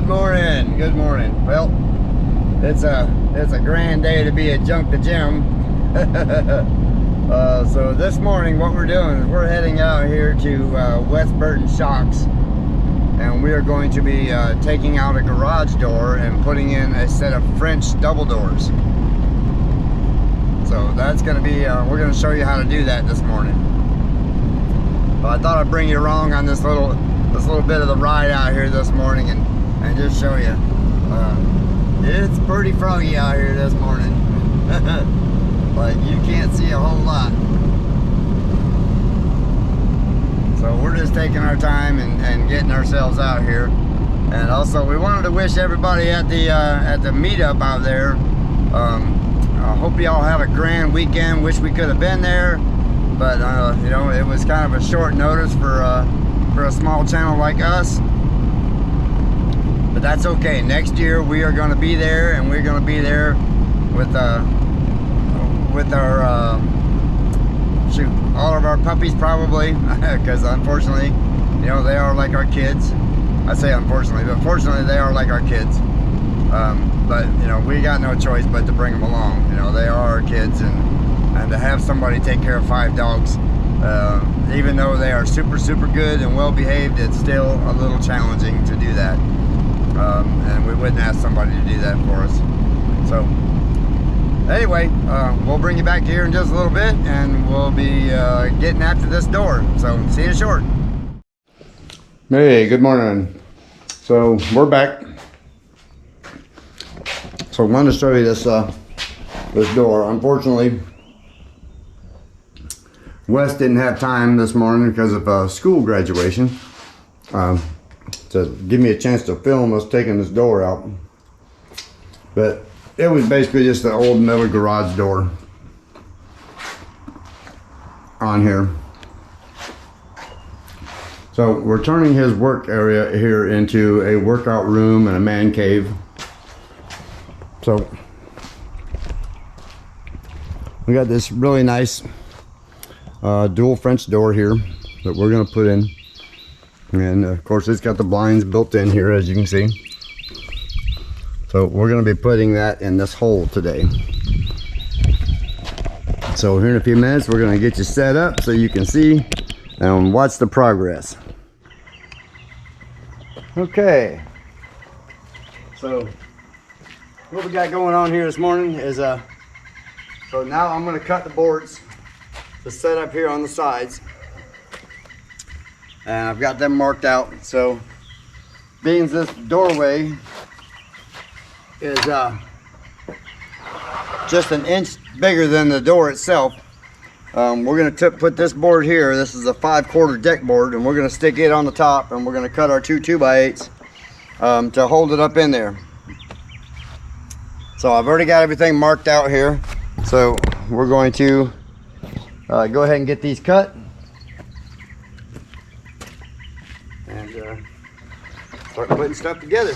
Good morning. Good morning. Well, it's a grand day to be at Junk the Gym. So this morning, what we're doing is we're heading out here to West Burton Shocks, and we are going to be taking out a garage door and putting in a set of French double doors. So that's going to be we're going to show you how to do that this morning. But I thought I'd bring you along on this little bit of the ride out here this morning and just show you. It's pretty froggy out here this morning. Like, you can't see a whole lot. So we're just taking our time and getting ourselves out here. And also, we wanted to wish everybody at the meetup out there, I hope y'all have a grand weekend. Wish we could have been there, but you know, it was kind of a short notice for a small channel like us. But that's okay. Next year we are going to be there, and we're going to be there with our all of our puppies probably, because unfortunately, you know, they are like our kids. I say unfortunately, but fortunately they are like our kids. But you know, we got no choice but to bring them along. You know, they are our kids, and to have somebody take care of 5 dogs, even though they are super good and well behaved, it's still a little challenging to do that. And we wouldn't ask somebody to do that for us. So anyway, we'll bring you back here in just a little bit, and we'll be getting after this door. So see you short. Hey, good morning. So we're back. So I wanted to show you this door. Unfortunately, Wes didn't have time this morning because of school graduation to give me a chance to film us taking this door out. But it was basically just the old metal garage door on here. So we're turning his work area here into a workout room and a man cave. So we got this really nice dual French door here that we're going to put in, and of course it's got the blinds built in here, as you can see. So we're going to be putting that in this hole today. So here in a few minutes we're going to get you set up so you can see and watch the progress. Okay, so what we got going on here this morning is so now I'm going to cut the boards to set up here on the sides, and I've got them marked out. So being this doorway is just an inch bigger than the door itself, we're going to put this board here. This is a 5/4 deck board, and we're going to stick it on the top, and we're going to cut our 2 2x8s to hold it up in there. So I've already got everything marked out here, so we're going to go ahead and get these cut and start putting stuff together.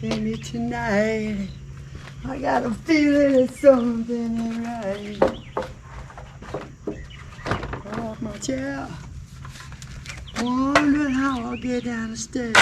Give me tonight, I got a feeling it's something ain't right. Off my chair, wondering how I'll get down the stairs.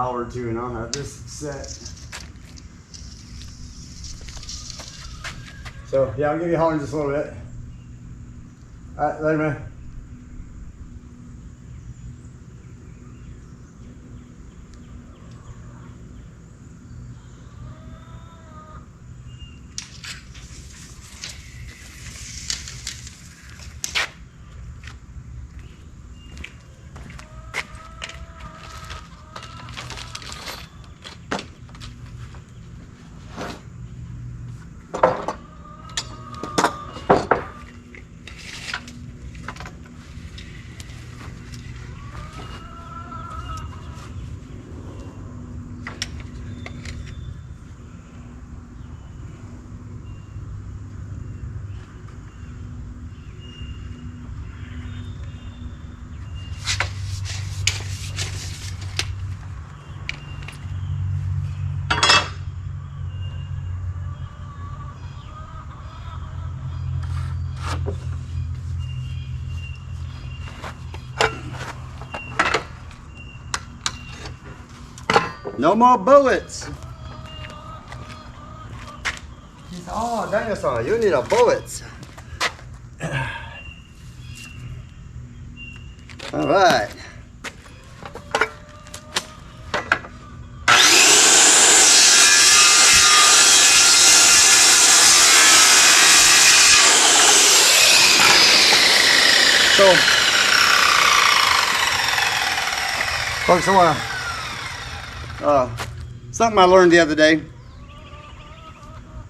hour or two and I'll have this set. So yeah, I'll give you a holler in just a little bit. All right, later, man. No more bullets. He said, oh, dinosaur, you need a bullet. All right. So, folks, I want to something I learned the other day.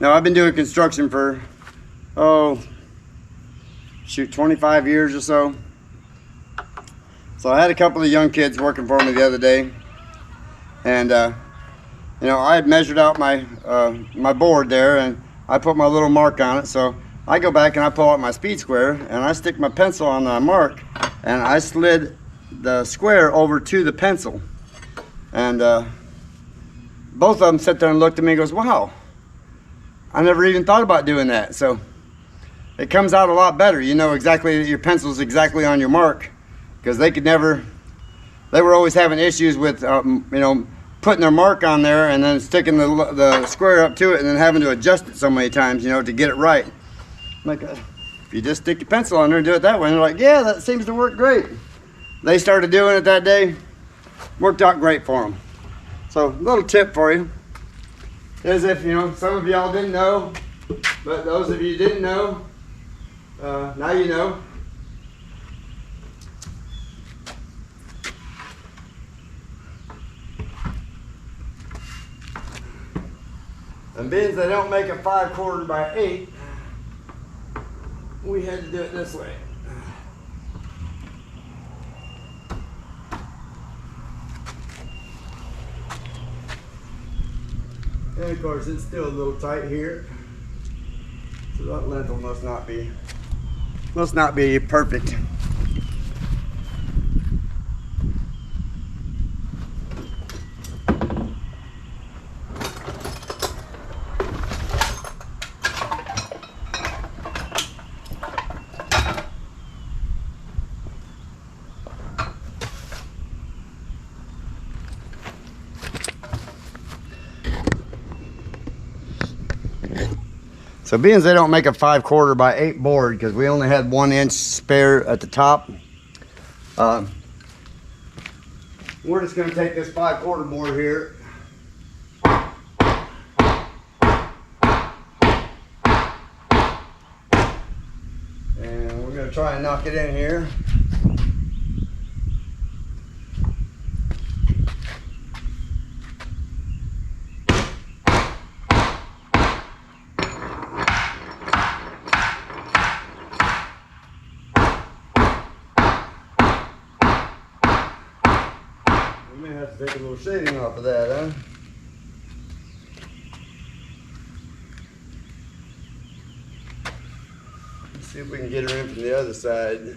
Now, I've been doing construction for, 25 years or so. So I had a couple of young kids working for me the other day. And, you know, I had measured out my, my board there and I put my little mark on it. So I go back and I pull out my speed square and I stick my pencil on the mark and I slid the square over to the pencil. And both of them sat there and looked at me and goes, wow, I never even thought about doing that. So it comes out a lot better. You know exactly that your pencil's exactly on your mark, because they were always having issues with, you know, putting their mark on there and then sticking the square up to it and then having to adjust it so many times, you know, to get it right. Like, if you just stick your pencil on there and do it that way, and they're like, yeah, that seems to work great. They started doing it that day, worked out great for them. So, a little tip for you is, if you know, some of y'all didn't know, but those of you who didn't know, now you know. And being they don't make a 5/4 by 8, we had to do it this way. And of course, it's still a little tight here, so that lintel must not be perfect. So being they don't make a 5/4 by 8 board, because we only had 1 inch spare at the top, we're just going to take this 5/4 board here and we're going to try and knock it in here. We may have to take a little shading off of that, huh? Let's see if we can get her in from the other side.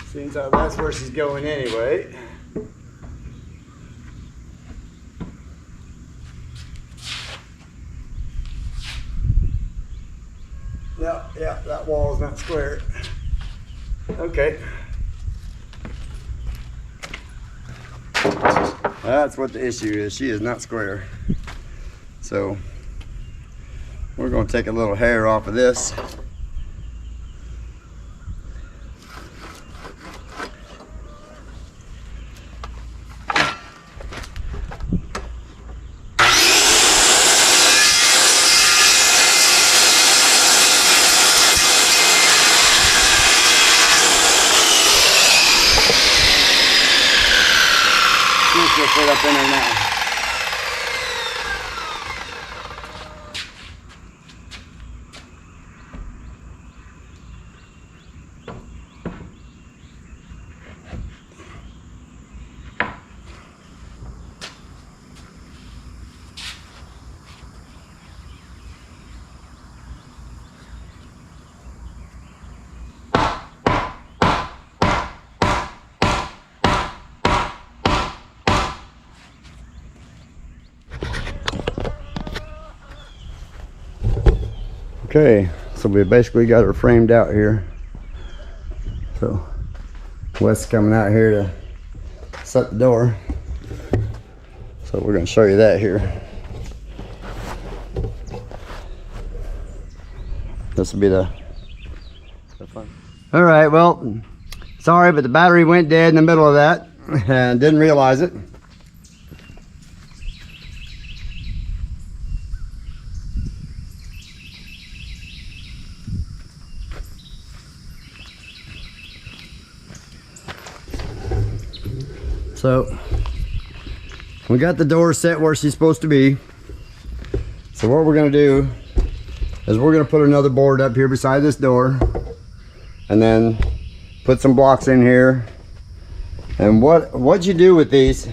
Seems like that's where she's going anyway. Yeah, that wall is not square. Okay. That's what the issue is. She is not square. So we're going to take a little hair off of this. Put up in there now. Okay, so we basically got her framed out here. So Wes coming out here to set the door. So we're going to show you that here. This will be the fun. All right, well, sorry, but the battery went dead in the middle of that and didn't realize it. So we got the door set where she's supposed to be. So what we're going to do is we're going to put another board up here beside this door and then put some blocks in here. And what you do with these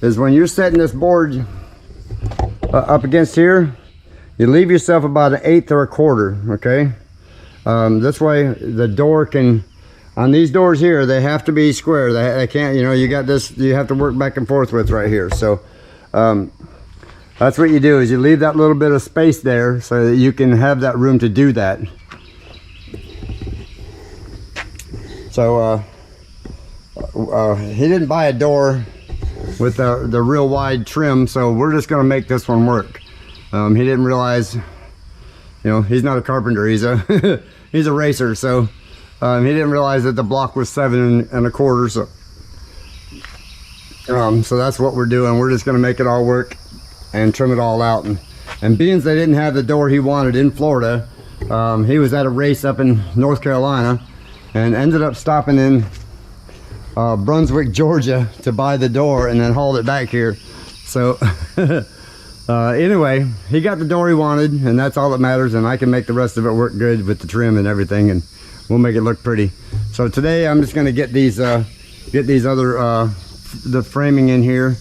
is when you're setting this board up against here, you leave yourself about 1/8 or 1/4, okay? This way the door can, on these doors here, they have to be square. They can't, you know, you got this, you have to work back and forth with right here. So that's what you do, is you leave that little bit of space there so that you can have that room to do that. So he didn't buy a door with the real wide trim, so we're just gonna make this one work. He didn't realize, you know, he's not a carpenter, he's a he's a racer, so he didn't realize that the block was 7 1/4, so that's what we're doing. We're just going to make it all work and trim it all out. And being they didn't have the door he wanted in Florida, he was at a race up in North Carolina and ended up stopping in Brunswick, Georgia to buy the door and then hauled it back here. So anyway, he got the door he wanted, and that's all that matters, and I can make the rest of it work good with the trim and everything, and we'll make it look pretty. So today I'm just going to get these other the framing in here,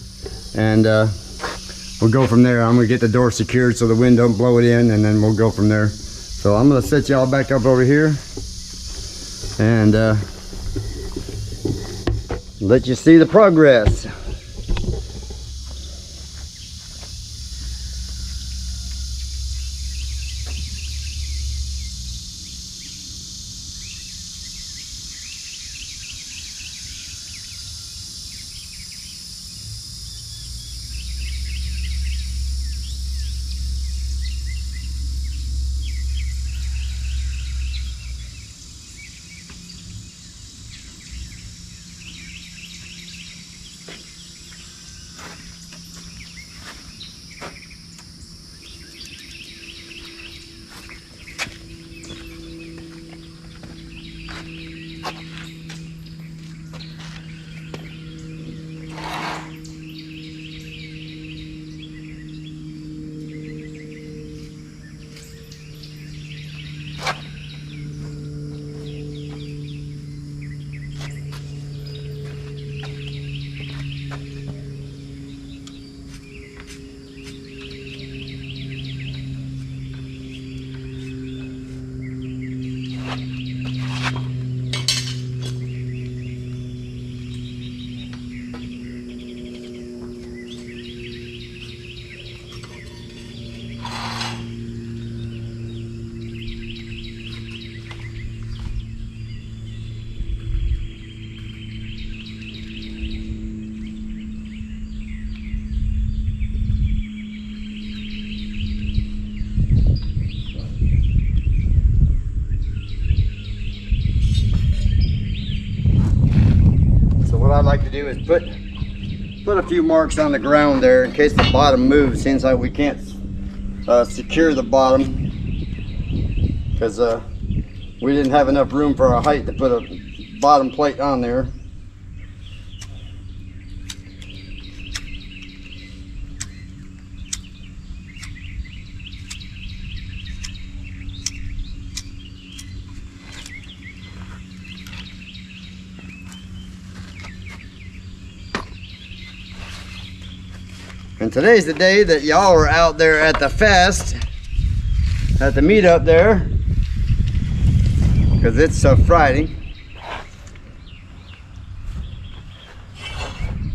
and we'll go from there. I'm going to get the door secured so the wind don't blow it in, and then we'll go from there. So I'm going to set y'all back up over here and let you see the progress. I like to do is put a few marks on the ground there in case the bottom moves. Seems like we can't secure the bottom because we didn't have enough room for our height to put a bottom plate on there. And today's the day that y'all are out there at the fest, at the meetup there, because it's Friday.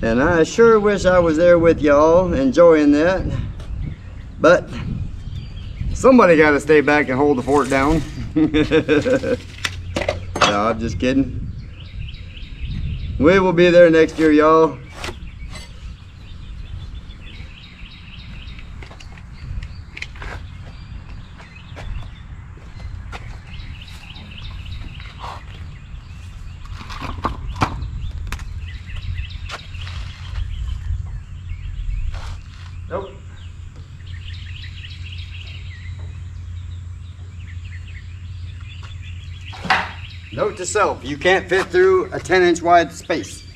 And I sure wish I was there with y'all enjoying that, but somebody got to stay back and hold the fort down. No, I'm just kidding. We will be there next year, y'all. Nope. Note to self, you can't fit through a 10-inch wide space.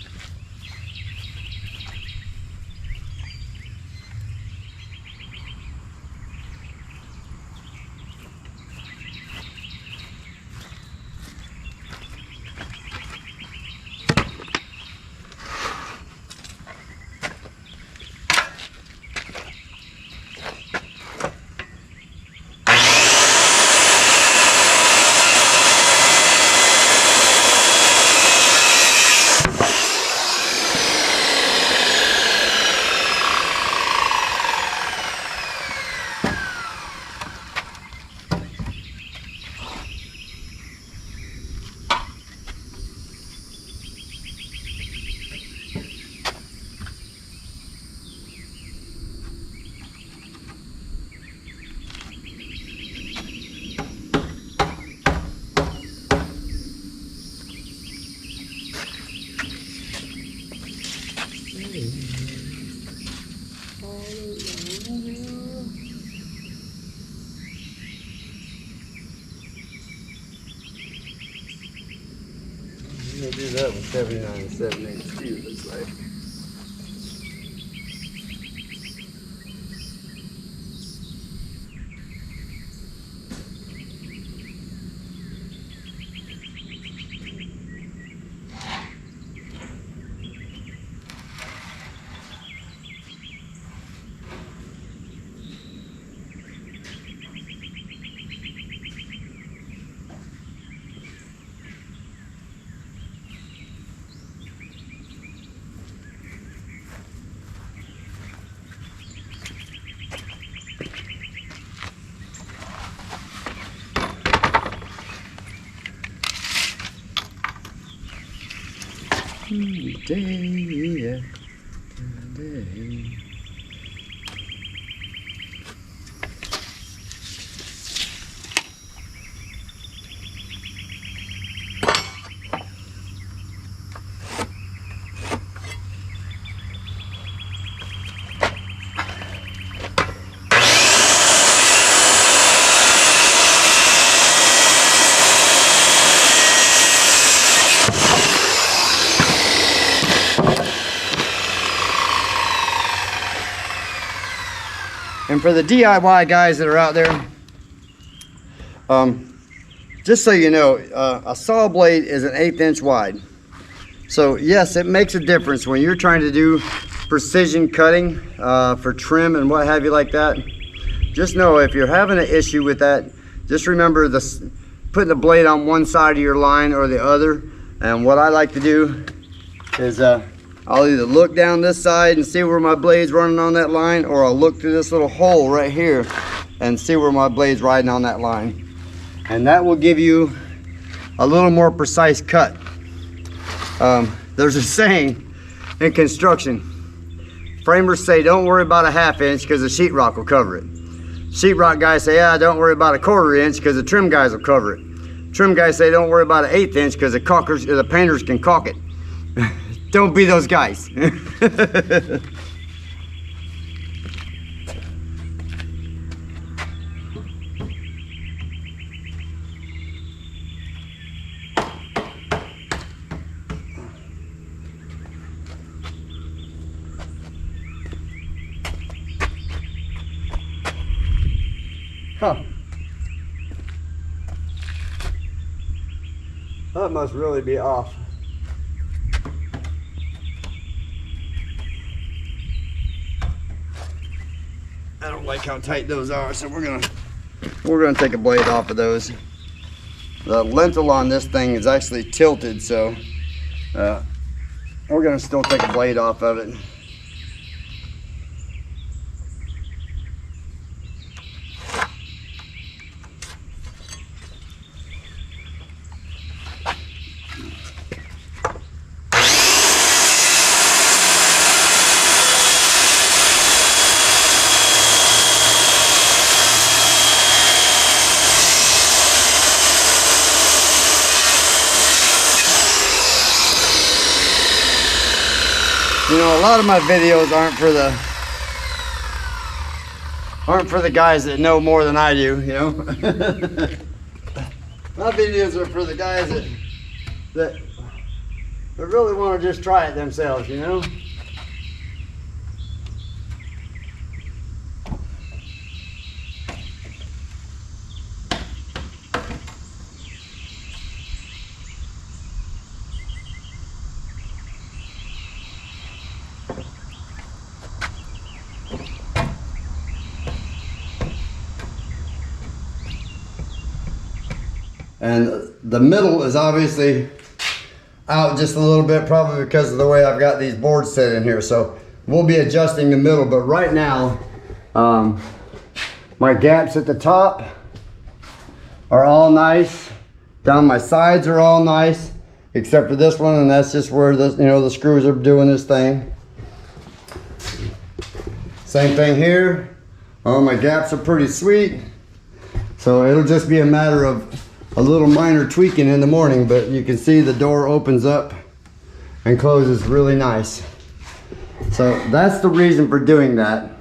We'll do that with 79 and 7/8 too, looks like. Day after day. And for the DIY guys that are out there, just so you know, a saw blade is an 1/8 inch wide. So yes, it makes a difference when you're trying to do precision cutting for trim and what have you like that. Just know if you're having an issue with that, just remember putting the blade on one side of your line or the other. And what I like to do is I'll either look down this side and see where my blade's running on that line, or I'll look through this little hole right here and see where my blade's riding on that line. And that will give you a little more precise cut. There's a saying in construction, framers say don't worry about a 1/2 inch because the sheetrock will cover it. Sheetrock guys say, yeah, don't worry about a 1/4 inch because the trim guys will cover it. Trim guys say don't worry about an 1/8 inch because the painters can caulk it. Don't be those guys. Huh. That must really be off. I don't like how tight those are, so we're gonna take a blade off of those. The lintel on this thing is actually tilted, so we're gonna still take a blade off of it. You know, a lot of my videos aren't for the guys that know more than I do, you know. My videos are for the guys that really want to just try it themselves, you know. And the middle is obviously out just a little bit, probably because of the way I've got these boards set in here. So we'll be adjusting the middle, but right now, my gaps at the top are all nice. Down my sides are all nice, except for this one, and that's just where the, you know, the screws are doing this thing. Same thing here. All my gaps are pretty sweet. So it'll just be a matter of a little minor tweaking in the morning, but you can see the door opens up and closes really nice. So that's the reason for doing that.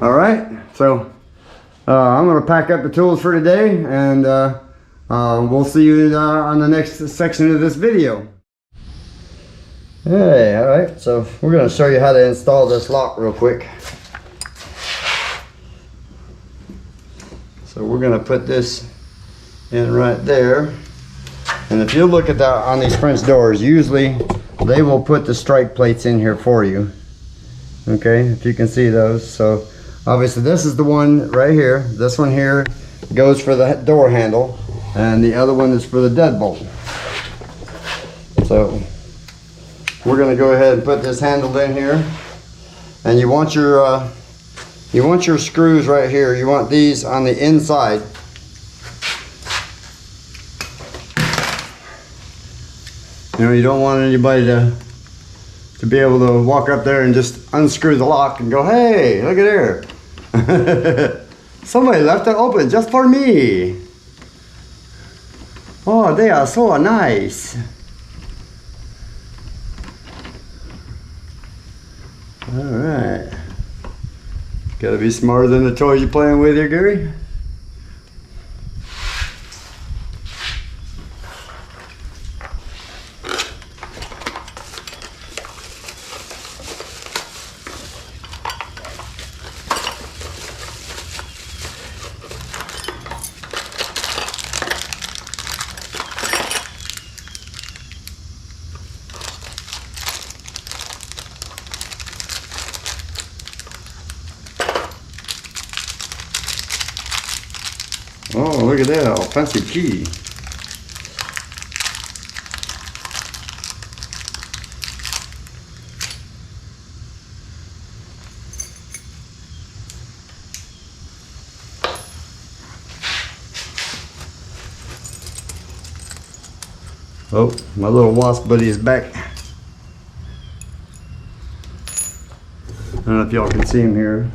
All right, so I'm gonna pack up the tools for today, and we'll see you on the next section of this video. Hey, all right, so we're gonna show you how to install this lock real quick. So we're gonna put this in right there, and if you look at that on these French doors, usually they will put the strike plates in here for you. Okay, if you can see those. So obviously this is the one right here. This one here goes for the door handle, and the other one is for the deadbolt. So we're going to go ahead and put this handle in here, and you want your screws right here. You want these on the inside. You know, you don't want anybody to be able to walk up there and just unscrew the lock and go, hey, look at there. Somebody left it open just for me. Oh, they are so nice. All right. Gotta be smarter than the toys you're playing with here, Gary. Oh, look at that, a fancy key. Oh, my little wasp buddy is back. I don't know if y'all can see him here.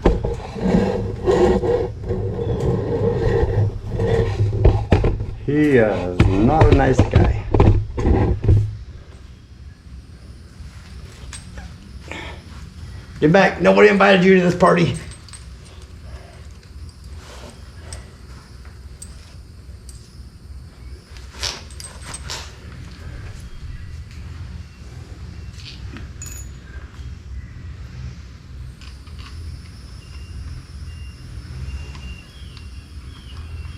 He is not a nice guy. Get back. Nobody invited you to this party.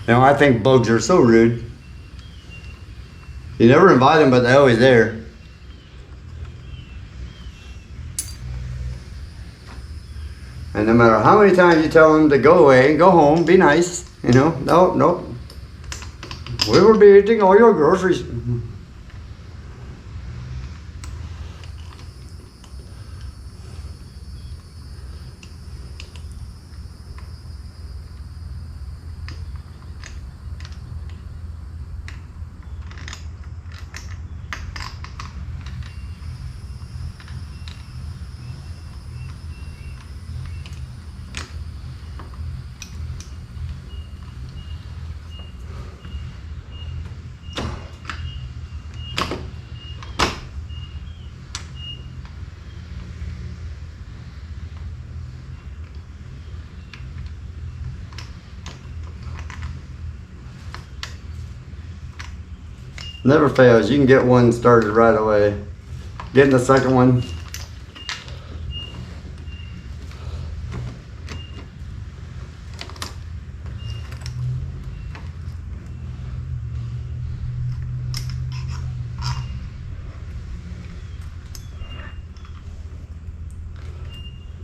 You know, I think bugs are so rude. You never invite them, but they're always there. And no matter how many times you tell them to go away, go home, be nice, you know, no. We will be eating all your groceries. Never fails. You can get one started right away. Getting the second one.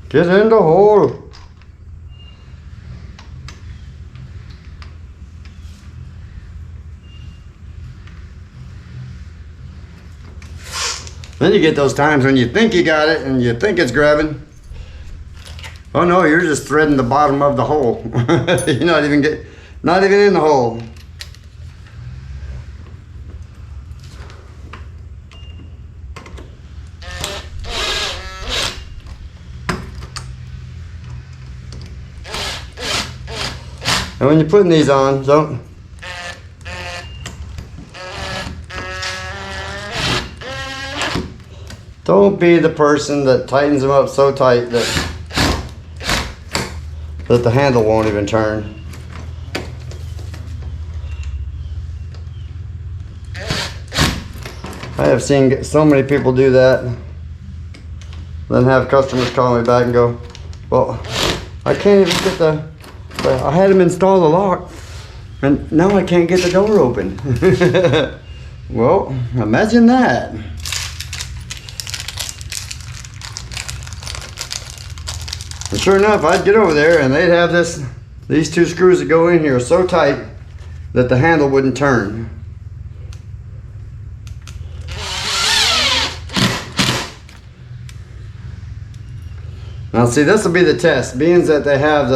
Get in the hole. Then you get those times when you think you got it and you think it's grabbing. Oh no, you're just threading the bottom of the hole. You're not even in the hole. And when you're putting these on, don't be the person that tightens them up so tight that the handle won't even turn. I have seen so many people do that, then have customers call me back and go, well, I can't even get I had them install the lock and now I can't get the door open. Well, imagine that. And sure enough, I'd get over there and they'd have these two screws that go in here so tight that the handle wouldn't turn. Now see, this will be the test. Being that they have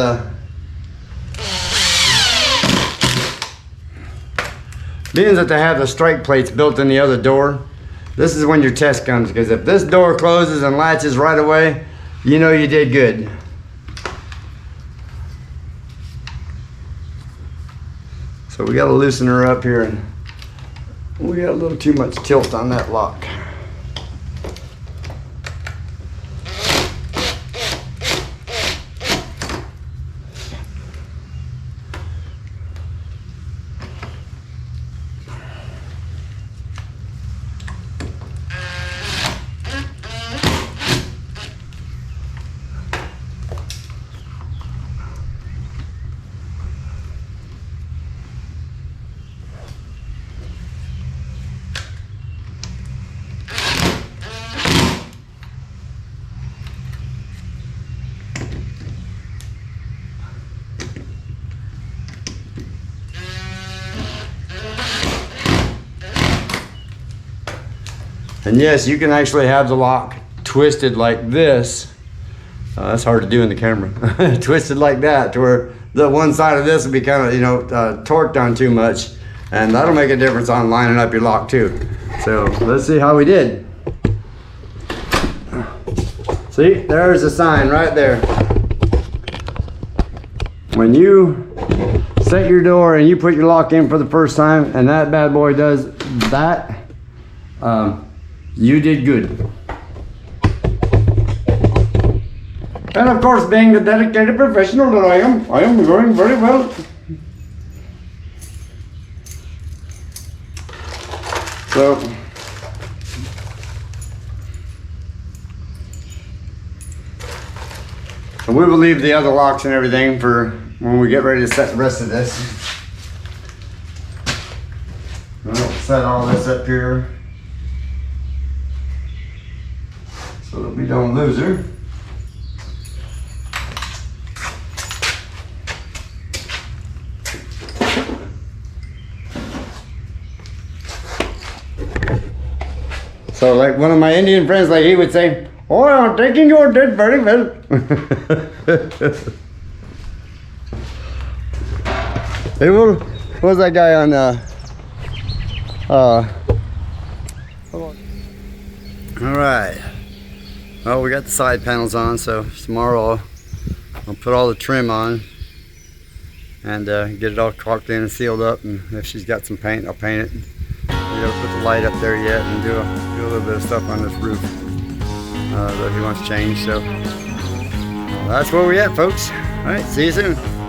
the strike plates built in the other door, this is when your test comes, because if this door closes and latches right away, you know you did good. So we got to loosen her up here, and we got a little too much tilt on that lock. And yes, you can actually have the lock twisted like this. That's hard to do in the camera. Twisted like that, to where the one side of this will be kind of, you know, torqued on too much. And that'll make a difference on lining up your lock too. So let's see how we did. See, there's a sign right there. When you set your door and you put your lock in for the first time and that bad boy does that, you did good. And of course, being the dedicated professional that I am going very well. So we will leave the other locks and everything for when we get ready to set the rest of this. We'll set all this up here so that we don't lose her. So like one of my Indian friends, like he would say, "Oh, I'm taking your did very well." Hey, what was that guy on all right. Well, we got the side panels on, so tomorrow I'll put all the trim on and get it all caulked in and sealed up, and if she's got some paint, I'll paint it. We gotta put the light up there yet and do a little bit of stuff on this roof that he wants changed. So that's where we at, folks. All right, see you soon.